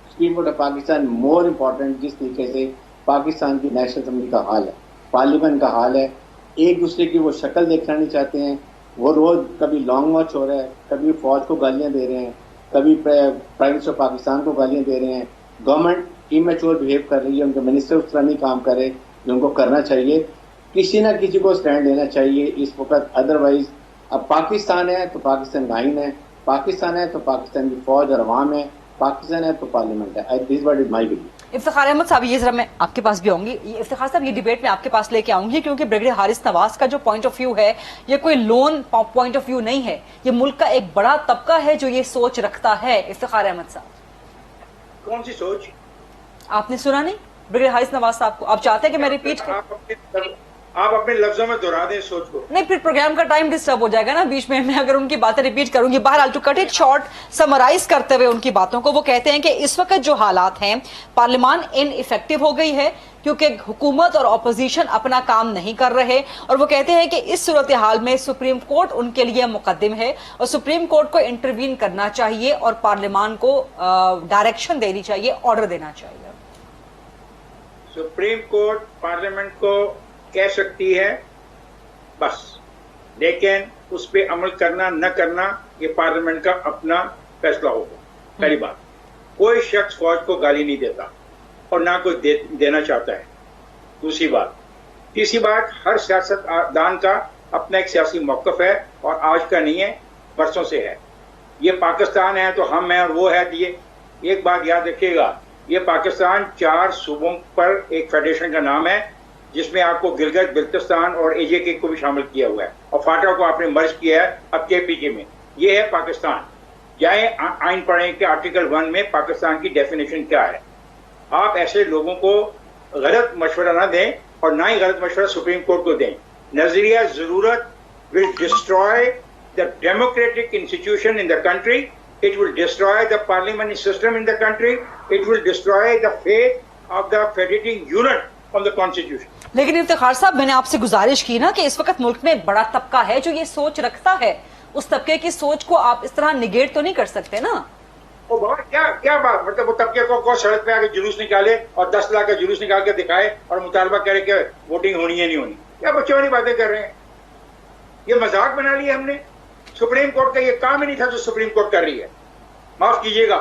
supreme court of Pakistan more important, जिस तरीके से पाकिस्तान की नेशनल असेंबली का हाल है, पार्लियामेंट का हाल है, एक दूसरे की वो शक्ल देखना नहीं चाहते हैं। वो रोज कभी लॉन्ग मार्च हो रहा है, कभी फौज को गालियां दे रहे हैं, कभी प्राइम मिनिस्टर पाकिस्तान को गालियां दे रहे हैं। गवर्नमेंट इमेच्योर बिहेव कर रही है, उनके मिनिस्टर उस तरह नहीं काम कर रहे जो उनको करना चाहिए। किसी ना किसी को स्टैंड लेना चाहिए इस वक्त, अदरवाइज अब पाकिस्तान है तो पाकिस्तान का आइन है, पाकिस्तान है तो पाकिस्तान की फौज और अवाम है, पाकिस्तान है तो पार्लियामेंट है। This what is my belief. Iftikhar Ahmad साहब, ये जरा मैं आपके पास भी आऊंगी, इफ्तिखार साहब ये डिबेट में आपके पास लेके आऊंगी क्योंकि ब्रिगेडियर हारिस नवाज का जो पॉइंट ऑफ व्यू है ये कोई लोन पॉइंट ऑफ व्यू नहीं है, ये मुल्क का एक बड़ा तबका है जो ये सोच रखता है। इफ्तिखार अहमद साहब, कौन सी सोच? आपने सुना नहीं ब्रिगेडियर हारिस नवाज साहब को? आप चाहते हैं कि मैं रिपीट करूं? आप अपने लफ्जों में दोहरा दें सोच को। नहीं, फिर प्रोग्राम का टाइम डिस्टर्ब हो जाएगा ना बीच में, मैं अगर उनकी बातें रिपीट करूंगी। बहरहाल to cut it short, summarise करते हुए उनकी बातों को, वो कहते हैं कि इस वक्त जो हालात हैं, पार्लियामान इनइफेक्टिव हो गई है क्योंकि हुकूमत और ऑपोजिशन अपना काम नहीं कर रहे, और वो कहते हैं कि इस सूरत हाल में सुप्रीम कोर्ट उनके लिए मुकद्दम है और सुप्रीम कोर्ट को इंटरवीन करना चाहिए और पार्लियामान को डायरेक्शन देनी चाहिए, ऑर्डर देना चाहिए। सुप्रीम कोर्ट पार्लियामेंट को कह सकती है बस, लेकिन उस पर अमल करना न करना ये पार्लियामेंट का अपना फैसला होगा। पहली बात, कोई शख्स फौज को गाली नहीं देता और ना कोई देना चाहता है। दूसरी बात, तीसरी बात, हर सियासतदान का अपना एक सियासी मौकफ है और आज का नहीं है, बरसों से है। ये पाकिस्तान है तो हम हैं और वो है। ये एक बात याद रखिएगा, ये पाकिस्तान 4 सूबों पर एक फेडरेशन का नाम है, जिसमें आपको गिलगित बिल्तिस्तान और एजेके को भी शामिल किया हुआ है, और फाटा को आपने मर्ज किया है अब केपीके में। ये है पाकिस्तान। जाए आइन पढ़ें कि आर्टिकल 1 में पाकिस्तान की डेफिनेशन क्या है। आप ऐसे लोगों को गलत मशवरा ना दें और ना ही गलत मशवरा सुप्रीम कोर्ट को दें। नजरिया जरूरत will destroy the democratic institution in the country. It will destroy the parliamentary system in the country. It will destroy the faith of the federating unit on the constitution. लेकिन इफ्तिखार साहब, मैंने आपसे गुजारिश की ना कि इस वक्त मुल्क में एक बड़ा तबका है जो ये सोच रखता है, उस तबके की सोच को आप इस तरह निगेट तो नहीं कर सकते ना। वो बात क्या बात, मतलब वो तबके को सड़क पे आके जुलूस निकाले और 10 लाख का जुलूस निकाल के दिखाए और मुतालबा करे कि वोटिंग होनी है नहीं होनी। क्या बच्चों वाली बातें कर रहे हैं? ये मजाक बना लिया हमने। सुप्रीम कोर्ट का ये काम ही नहीं था जो सुप्रीम कोर्ट कर रही है। माफ कीजिएगा,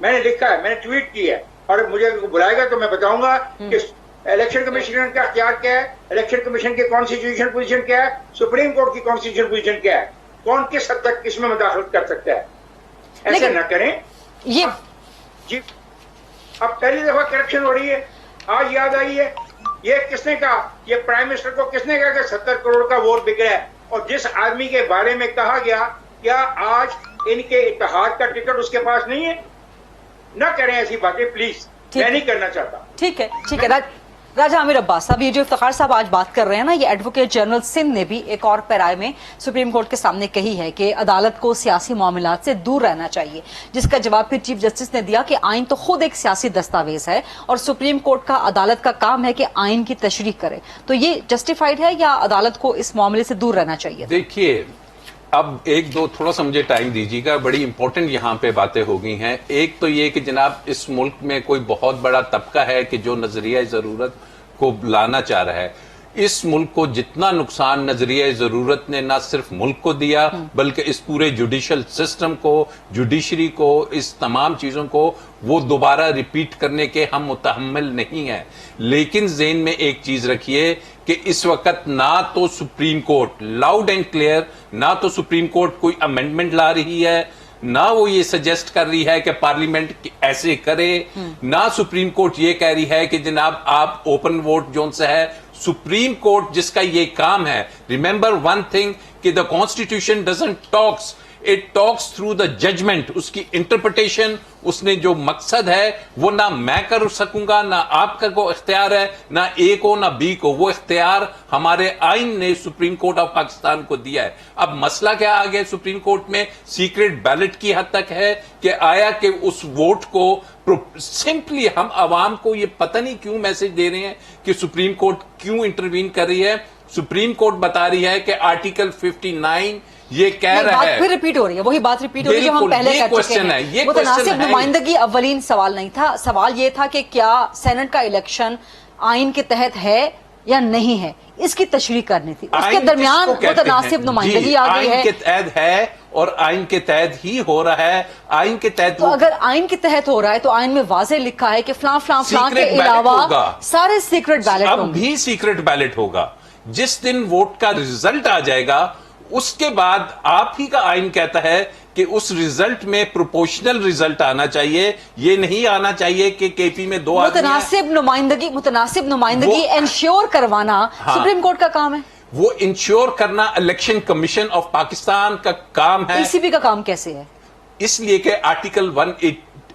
मैंने लिखा है, मैंने ट्वीट किया है, और मुझे बुलाएगा तो मैं बताऊंगा कि इलेक्शन कमीशन का क्या है, इलेक्शन कमीशन की कॉन्स्टिट्यूशन पोजीशन क्या है, सुप्रीम कोर्ट की कॉन्स्टिट्यूशन पोजीशन क्या है, कौन किस हद तक किसमें मुदाखलत कर सकता है। ऐसे न करें ये जी। अब पहली दफा करप्शन हो रही है, आज याद आई है। ये किसने कहा, ये प्राइम मिनिस्टर को किसने कहा कि 70 करोड़ का वोट बिगड़ा है? और जिस आदमी के बारे में कहा गया, क्या आज इनके इत्तेहाद का टिकट उसके पास नहीं है? ना करें ऐसी बातें प्लीज, मैं नहीं करना चाहता। ठीक है। राजा आमिर अब्बास साहब, ये जो इफ्तिखार साहब आज बात कर रहे हैं ना, ये एडवोकेट जनरल सिंध ने भी एक और पैराए में सुप्रीम कोर्ट के सामने कही है कि अदालत को सियासी मामलात से दूर रहना चाहिए, जिसका जवाब फिर चीफ जस्टिस ने दिया कि आइन तो खुद एक सियासी दस्तावेज है और सुप्रीम कोर्ट का अदालत का काम है कि आइन की तशरीह करे। तो ये जस्टिफाइड है या अदालत को इस मामले से दूर रहना चाहिए? देखिए, अब एक दो थोड़ा सा मुझे टाइम दीजिएगा, बड़ी इंपॉर्टेंट यहाँ पे बातें हो गई हैं। एक तो ये कि जनाब इस मुल्क में कोई बहुत बड़ा तबका है कि जो नजरिया जरूरत को लाना चाह रहा है। इस मुल्क को जितना नुकसान नजरिया जरूरत ने ना सिर्फ मुल्क को दिया, बल्कि इस पूरे जुडिशल सिस्टम को, जुडिशरी को, इस तमाम चीजों को वो दोबारा रिपीट करने के हम मुतहम्मिल नहीं है। लेकिन ज़हन में एक चीज रखिए कि इस वक्त ना तो supreme court loud and clear, ना तो सुप्रीम कोर्ट कोई अमेंडमेंट ला रही है, ना वो ये सजेस्ट कर रही है कि पार्लियामेंट ऐसे करे, ना सुप्रीम कोर्ट ये कह रही है कि जनाब आप ओपन वोट जोन से है। सुप्रीम कोर्ट जिसका ये काम है, रिमेंबर वन थिंग कि the constitution doesn't talks, it talks through the judgment. उसकी इंटरप्रिटेशन, उसने जो मकसद है वो ना मैं कर सकूंगा, ना आपका को इख्तियार है, ना ए को ना बी को। वो इख्तियार हमारे आइन ने सुप्रीम कोर्ट ऑफ पाकिस्तान को दिया है। अब मसला क्या आ गया सुप्रीम कोर्ट में? सीक्रेट बैलेट की हद तक है कि आया कि उस वोट को सिंपली हम आवाम को ये पता नहीं क्यों मैसेज दे रहे हैं कि सुप्रीम कोर्ट क्यों इंटरवीन कर रही है। सुप्रीम कोर्ट बता रही है कि आर्टिकल 59 ये कह रहा है, फिर रिपीट हो रही है, वही बात रिपीट हो रही है जो हम पहले कर चुके हैं। ये मुतनासिब नुमाइंदगी अव्वलीन सवाल नहीं था, सवाल ये था कि क्या सेनेट का इलेक्शन आइन के तहत है या नहीं है, इसकी तशरीह करनी थी। उसके दरमियान मुतनासिब नुमाइंदगी आ गई है। आइन के तहत है और आइन के तहत ही हो रहा है। आइन के तहत, तो अगर आइन के तहत हो रहा है तो आइन में वाज़ेह लिखा है कि फलां फलां फलां के अलावा सारे सीक्रेट बैलेट होंगे। अब भी सीक्रेट बैलेट होगा। जिस दिन वोट का रिजल्ट आ जाएगा उसके बाद आप ही का आइन कहता है कि उस रिजल्ट में प्रोपोर्शनल रिजल्ट आना चाहिए। ये नहीं आना चाहिए कि केपी में 2 मुतनासिब नुमाइंदगी इंश्योर करवाना सुप्रीम कोर्ट का काम है। वो इंश्योर करना इलेक्शन कमीशन ऑफ पाकिस्तान का काम है। ईसीबी का काम कैसे है? इसलिए कि आर्टिकल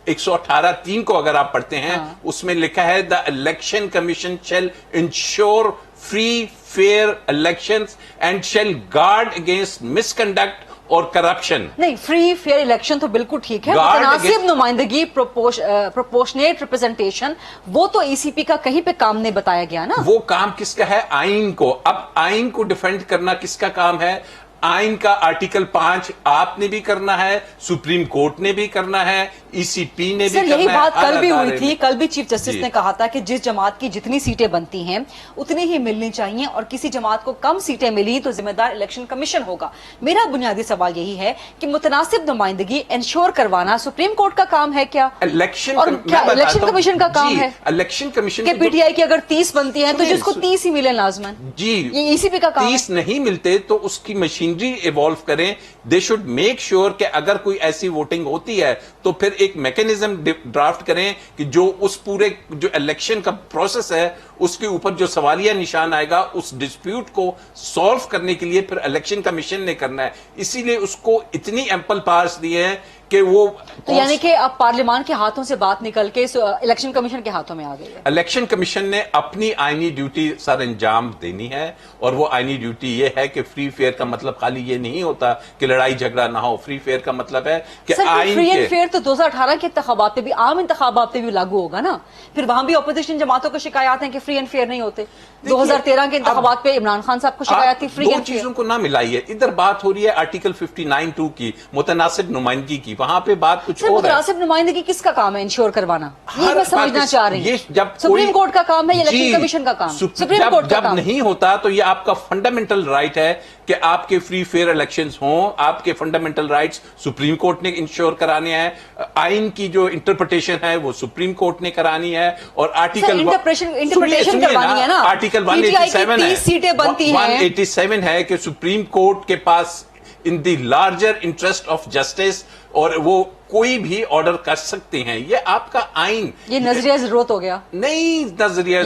118(3) को अगर आप पढ़ते हैं, उसमें लिखा है the election commission shall ensure free fair elections and shall guard against misconduct और करप्शन। नहीं, फ्री फेयर इलेक्शन तो बिल्कुल ठीक है, मुतनासिब नुमाइंदगी, प्रोपोर्शनेट रिप्रेजेंटेशन, वो तो ईसीपी का कहीं पे काम नहीं बताया गया ना। वो काम किसका है? आइन को। अब आइन को डिफेंड करना किसका काम है? आइन का आर्टिकल 5 आपने भी करना है, सुप्रीम कोर्ट ने भी करना है, ईसीपी ने भी करना है। यही बात कल भी हुई थी। में। कल भी चीफ जस्टिस ने कहा था कि जिस जमात की जितनी सीटें बनती हैं उतनी ही मिलनी चाहिए, और किसी जमात को कम सीटें मिली तो जिम्मेदार इलेक्शन कमीशन होगा। मेरा बुनियादी सवाल यही है कि मुतनासिब नुमाइंदगी इंश्योर करवाना सुप्रीम कोर्ट का काम है क्या? इलेक्शन और क्या इलेक्शन कमीशन का काम है? इलेक्शन कमीशन कि पीटीआई की अगर 30 बनती है तो जिसको 30 ही मिले लाजमन। जी, ये ईसीपी का काम 30 नहीं मिलते तो उसकी मशीनरी इवॉल्व करें। दे शुड मेक श्योर कि अगर कोई ऐसी वोटिंग होती है तो फिर एक मैकेनिज्म ड्राफ्ट करें कि जो उस पूरे जो इलेक्शन का प्रोसेस है उसके ऊपर जो सवालिया निशान आएगा, उस डिस्प्यूट को सॉल्व करने के लिए फिर इलेक्शन कमीशन ने करना है। इसीलिए उसको इतनी एम्पल पावर्स दिए हैं कि वो तो यानी कि अब पार्लियामान के हाथों से बात निकल के इलेक्शन कमीशन के हाथों में आ गई है। इलेक्शन कमीशन ने अपनी आईनी ड्यूटी सर अंजाम देनी है, और वो आईनी ड्यूटी ये है कि फ्री फेयर का मतलब खाली ये नहीं होता कि लड़ाई झगड़ा ना हो। फ्री फेयर का मतलब है कि आइन फ्री एंड फेयर तो 2018 के इंतखाबात पे भी, आम इंतखाबात पे भी लागू होगा ना। फिर वहां भी अपोजिशन जमातों को शिकायत है कि फ्री एंड फेयर नहीं होते। 2013 के इंतखाबात पे इमरान खान साहब को शिकायत थी फ्री एंड फेयर। चीजों को ना मिलाइए। इधर बात हो रही है आर्टिकल 59(2) की, मुतनासिब नुमाइंदगी की। वहां पे बात कुछ और है। मुतनासिब नुमाइंदगी किसका काम है इंश्योर करवाना? ये मैं समझना चाह रही हूँ। जब सुप्रीम कोर्ट का काम है या इलेक्शन कमीशन का काम? सुप्रीम कोर्ट का काम नहीं होता तो ये आपका फंडामेंटल राइट है कि आपके फ्री फेयर इलेक्शंस हों। आपके फंडामेंटल राइट्स सुप्रीम कोर्ट ने इंश्योर कराने हैं। आइन की जो इंटरप्रिटेशन है वो सुप्रीम कोर्ट ने करानी है। और आर्टिकल इंटरप्रिटेशन करवानी है ना। आर्टिकल 187 है कि सुप्रीम कोर्ट के पास in the larger interest of justice और वो कोई भी ऑर्डर कर सकते हैं। ये आपका आइन, ये नजरिया जरूरत हो गया। नहीं, नजरिया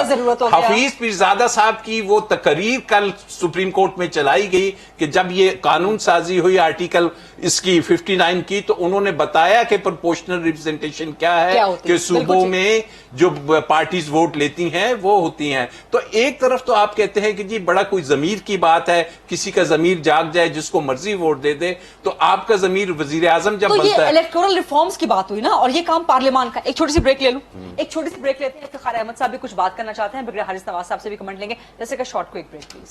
जरूरत हो गया। हफीज पीरजादा साहब की वो तकरीर कल सुप्रीम कोर्ट में चलाई गई कि जब ये कानून साजी हुई आर्टिकल इसकी 59 की, तो उन्होंने बताया कि प्रोपोर्शनल रिप्रेजेंटेशन क्या है, कि सूबों में जो पार्टीज वोट लेती हैं वो होती हैं। तो एक तरफ तो आप कहते हैं कि जी बड़ा कोई जमीर की बात है, किसी का जमीर जाग जाए, जिसको मर्जी वोट दे दे, तो आपका जमीर वजीर आजम जब बनता है। इलेक्टोरल रिफॉर्म्स की बात हुई ना, और ये काम पार्लियामान का। एक छोटी सी ब्रेक ले लूं, एक छोटी सी ब्रेक लेते हैं। इफ्तिखार अहमद साहब भी कुछ बात करना चाहते हैं, ब्रिगेडियर हारिस नवाज साहब से भी कमेंट लेंगे। जैसे का शॉर्ट क्विक ब्रेक प्लीज।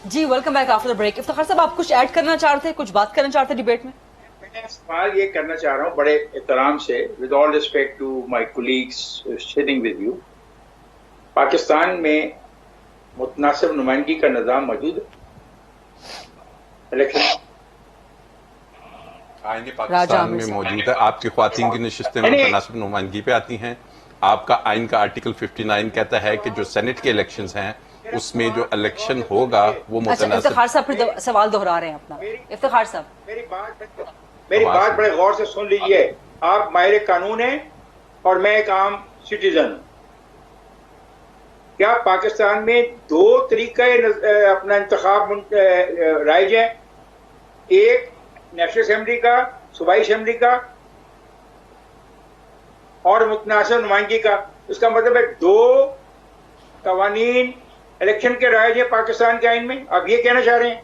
जी welcome back after the break. Iftikhar साहब आप कुछ ऐड करना चाहते हैं, कुछ बात करना चाहते हैं डिबेट में? मैं सवाल ये करना चाह रहा हूँ बड़े एहतराम से, with all respect to my colleagues sitting with you. Pakistan में मुतनासिब नुमाइंदगी का निजाम मौजूद है। इलेक्शन आईने पाकिस्तान में मौजूद है। आपकी ख्वातीन की नशिस्तें मुतनासिब नुमाइंदगी पे आती हैं। आपका आइन का आर्टिकल 59 कहता है कि जो सेनेट के इलेक्शंस हैं उसमें जो इलेक्शन होगा वो मुतनासिब। इफ्तिखार साहब फिर सवाल दोहरा रहे हैं अपना। इफ्तिखार साहब मेरी बात बड़े गौर से सुन लीजिए। आप माहिर कानून हैं और मैं एक आम सिटीजन हूं। क्या पाकिस्तान में दो तरीका अपना इंतखाब राइज है? एक नेशनल असेंबली का, सूबाई असेंबली का, और मुतनासिब नुमाइंदगी का। इसका मतलब है दो कवानीन इलेक्शन के राइज है पाकिस्तान के आइन में। आप ये कहना चाह रहे हैं?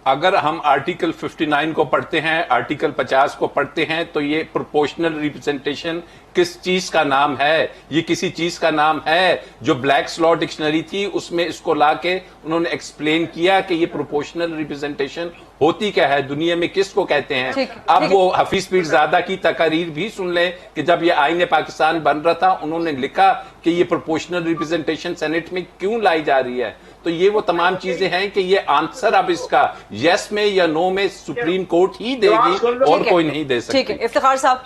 अगर हम आर्टिकल 59 को पढ़ते हैं, आर्टिकल 50 को पढ़ते हैं, तो ये प्रोपोर्शनल रिप्रेजेंटेशन किस चीज का नाम है? ये किसी चीज का नाम है? जो ब्लैक्स लॉ डिक्शनरी थी उसमें इसको लाके उन्होंने एक्सप्लेन किया कि ये प्रोपोर्शनल रिप्रेजेंटेशन होती क्या है, दुनिया में किसको कहते हैं। अब वो हफीज पीरजादा की तकारीर भी सुन ले कि जब ये आईने पाकिस्तान बन रहा था उन्होंने लिखा कि ये प्रोपोर्शनल रिप्रेजेंटेशन सेनेट में क्यों लाई जा रही है। तो ये वो तमाम चीजें हैं कि ये आंसर अब इसका यस में या नो में सुप्रीम कोर्ट ही देगी और कोई नहीं दे सकती। ठीक है इफ्तिखार साहब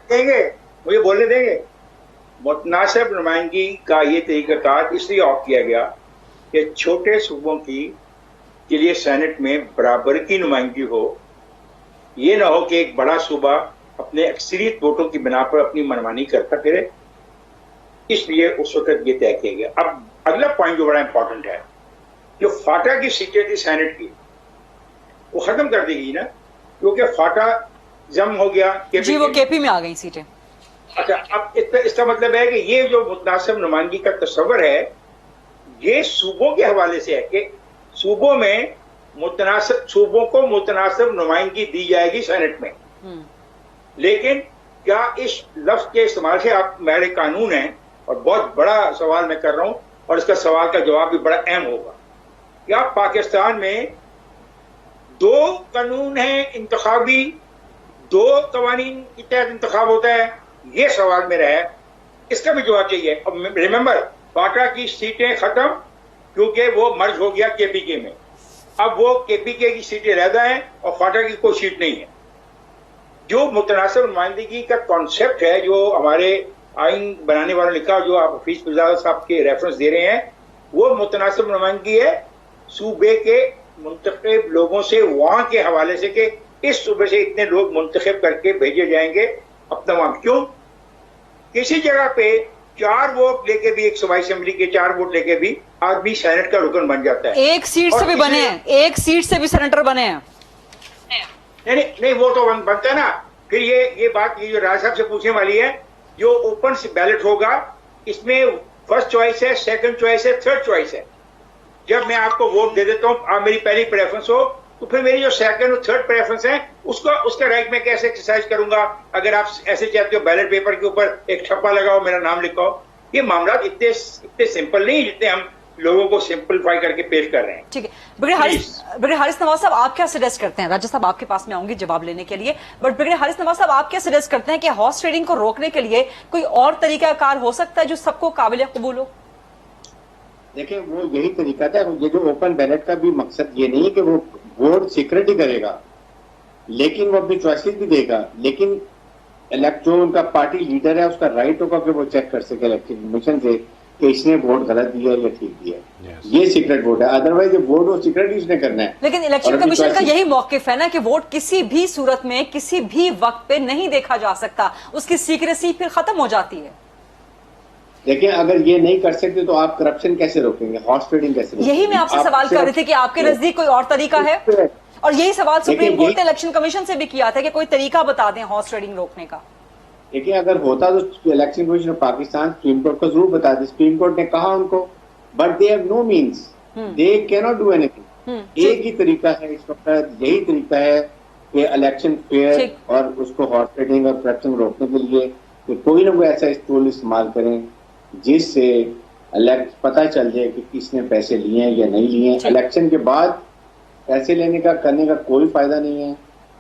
देंगे, मुझे बोलने देंगे। मुतनासिब नुमाइंदगी का ये तरीकाकार इसलिए ऑफ किया गया कि छोटे सूबों की के लिए सेनेट में बराबर की नुमाइंदगी हो। ये ना हो कि एक बड़ा सूबा अपने अक्सरियत वोटों की बिना पर अपनी मनमानी करता फिरे। इसलिए उस वक्त ये तय किया गया। अब अगला पॉइंट जो बड़ा इंपॉर्टेंट है, जो फाटा की सीटें थी सेनेट की वो खत्म कर दी गई ना, क्योंकि फाटा जम हो गया। जी वो केपी में आ गई सीटें। अच्छा, अब इसका मतलब है कि ये जो मुतनासिब नुमाइंदगी का तस्वर है ये सूबों के हवाले से है कि सूबों में सूबों को मुतनासिब नुमाइंदगी दी जाएगी सेनेट में। लेकिन क्या इस लफ्ज के इस्तेमाल से आप मेरे कानून हैं और बहुत बड़ा सवाल मैं कर रहा हूं, और इसका सवाल का जवाब भी बड़ा अहम होगा। क्या पाकिस्तान में 2 कानून हैं इंतखाबी, 2 कवानीन के तहत इंतखाब होता है? ये सवाल मेरा है, इसका भी जवाब चाहिए। अब रिमेंबर, फाटा की सीटें खत्म क्योंकि वो मर्ज हो गया केपीके में। अब वो केपीके की सीटें रहता है और फाटा की कोई सीट नहीं है। जो मुतनासिब नुमाइंदगी का कॉन्सेप्ट है, जो हमारे आइन बनाने वालों ने लिखा, जो आप हफीज फिजाल साहब के रेफरेंस दे रहे हैं, वो मुतनासिब नुमाइंदगी है सूबे के मुंतखब लोगों से, वहां के हवाले से कि इस सूबे से इतने लोग मुंतखब करके भेजे जाएंगे अपना वहां। क्यों? किसी जगह पे 4 वोट लेके भी, एक सूबाई असेंबली के 4 वोट लेके भी आदमी सेनेट का रुकन बन जाता है। एक सीट से भी बने हैं, एक सीट से भी सेनेटर बने हैं। नहीं, वो तो बनता है ना। फिर ये बात, ये जो राज साहब से पूछने वाली है, जो ओपन बैलेट होगा, इसमें फर्स्ट चॉइस है, सेकंड चॉइस है, थर्ड चॉइस है। जब मैं आपको वोट दे देता हूं, आप मेरी पहली प्रेफरेंस हो, तो फिर मेरी जो सेकंड और थर्ड प्रेफरेंस है, उसका राइट मैं कैसे एक्सरसाइज करूंगा? अगर आप ऐसे चाहते हो बैलेट पेपर के ऊपर एक ठप्पा लगाओ, मेरा नाम लिखाओ। ये मामला इतने सिंपल नहीं जितने हम लोगों को सिंपलीफाई करके पेश कर रहे हैं। ठीक है, ब्रिगेडियर हारिस नवाज साहब, आप क्या सजेस्ट करते हैं? राजा साहब आपके पास में आऊंगी जवाब लेने के लिए, बट ब्रिगेडियर हारिस नवाज साहब, आप क्या सजेस्ट करते हैं कि हॉर्स ट्रेडिंग को रोकने के लिए कोई और तरीकाकार हो सकता है जो सबको काबिल कबूल हो? देखिए, वो यही तरीका था। ये जो ओपन बैलेट का भी मकसद ये नहीं है कि वो वोट सीक्रेट ही करेगा, लेकिन वो अपनी चॉइसेस भी देगा, लेकिन जो उनका पार्टी लीडर है उसका राइट होगा कि वो चेक कर सके इलेक्शन कमीशन से कि इसने वोट गलत दिया या ठीक दिया। ये सीक्रेट वोट है, अदरवाइज वोट वो सीक्रेट उसने करना है। लेकिन इलेक्शन कमीशन का यही मौकिफ है ना कि वोट किसी भी सूरत में किसी भी वक्त पे नहीं देखा जा सकता, उसकी सीक्रेसी फिर खत्म हो जाती है। देखिए, अगर ये नहीं कर सकते तो आप करप्शन कैसे रोकेंगे, हॉर्स ट्रेडिंग कैसे रोकेंगे? यही मैं आपसे सवाल कर रही थी कि आपके नजदीक कोई और तरीका है, और यही सवाल सुप्रीम कोर्ट ने इलेक्शन कमीशन से भी किया था कि कोई तरीका बता दें हॉर्स ट्रेडिंग रोकने का। देखिए, अगर होता तो election commission of Pakistan supreme court को जरूर बता दे। सुप्रीम कोर्ट ने कहा उनको, but they have no means, they can not do anything. एक ही तरीका है इस वक्त, यही तरीका है कि इलेक्शन फेयर और उसको हॉर्स ट्रेडिंग और करप्शन रोकने के लिए कि कोई ना कोई ऐसा टूल इस्तेमाल करें जिससे पता चल जाए कि किसने पैसे लिए हैं या नहीं लिए हैं। इलेक्शन के बाद पैसे लेने का करने का कोई फायदा नहीं है।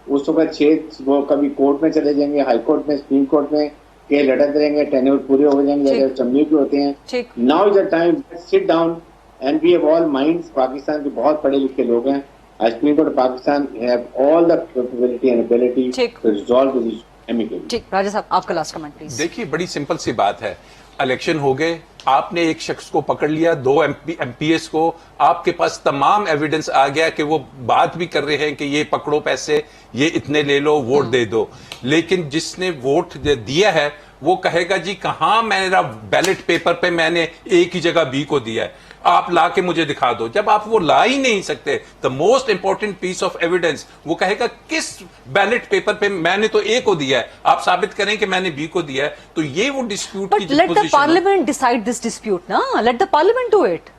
उस वक्त वो कभी कोर्ट में चले जाएंगे, हाई कोर्ट में, सुप्रीम कोर्ट में, के लड़ते रहेंगे, टेन्योर पूरे हो जाएंगे, चम्मी भी होते हैं। Now is the time, sit down and we have all minds. Pakistan के बहुत पढ़े लिखे लोग हैं। Supreme court Pakistan have all the capability and ability to resolve this amicably. ठीक, राजा साहब आपका लास्ट कमेंट प्लीज। देखिए, बड़ी सिंपल सी बात है, इलेक्शन हो गए, आपने एक शख्स को पकड़ लिया, 2 एमपीएस को, आपके पास तमाम एविडेंस आ गया कि वो बात भी कर रहे हैं कि ये पकड़ो पैसे, ये इतने ले लो, वोट दे दो। लेकिन जिसने वोट दिया है वो कहेगा जी कहां मेरा बैलेट पेपर पे मैंने एक ही जगह बी को दिया है, आप ला के मुझे दिखा दो। जब आप वो ला ही नहीं सकते, the most important piece of evidence, वो कहेगा किस बैलेट पेपर पे मैंने तो ए को दिया है, आप साबित करें कि मैंने बी को दिया है। तो ये वो डिस्प्यूट की let the parliament decide this dispute ना, let the parliament do it,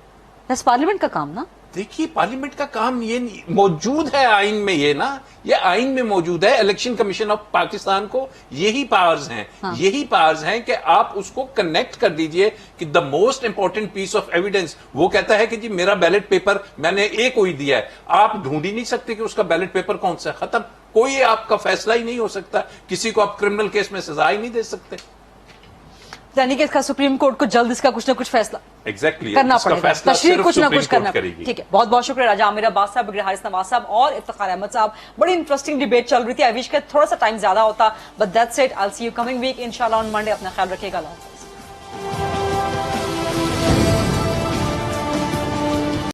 that's parliament का काम ना। देखिए, पार्लियामेंट का काम ये मौजूद है आइन में, ये ना, ये आइन में मौजूद है। इलेक्शन कमीशन ऑफ पाकिस्तान को यही पावर्स हैं, यही पावर्स हैं कि आप उसको कनेक्ट कर दीजिए कि the most important piece of evidence, वो कहता है कि जी मेरा बैलेट पेपर मैंने ए को ही दिया है, आप ढूंढ ही नहीं सकते कि उसका बैलेट पेपर कौन सा है। खत्म, कोई आपका फैसला ही नहीं हो सकता, किसी को आप क्रिमिनल केस में सजा ही नहीं दे सकते। यानी कि इसका सुप्रीम कोर्ट को जल्द इसका कुछ ना कुछ फैसला करना पड़ेगा, तशरीह कुछ ना कुछ करना पड़ेगा। ठीक है, बहुत बहुत शुक्रिया राजा आमिर अब्बास साहब, ब्रिगेडियर हारिस नवाज साहब और इफ्तिखार अहमद साहब। बड़ी इंटरेस्टिंग डिबेट चल रही थी। आई विश का थोड़ा सा टाइम ज्यादा होता, but that's it. I will see you coming week इंशाल्लाह ऑन मंडे। अपना ख्याल रखिएगा। अल्लाह हाफ़िज़।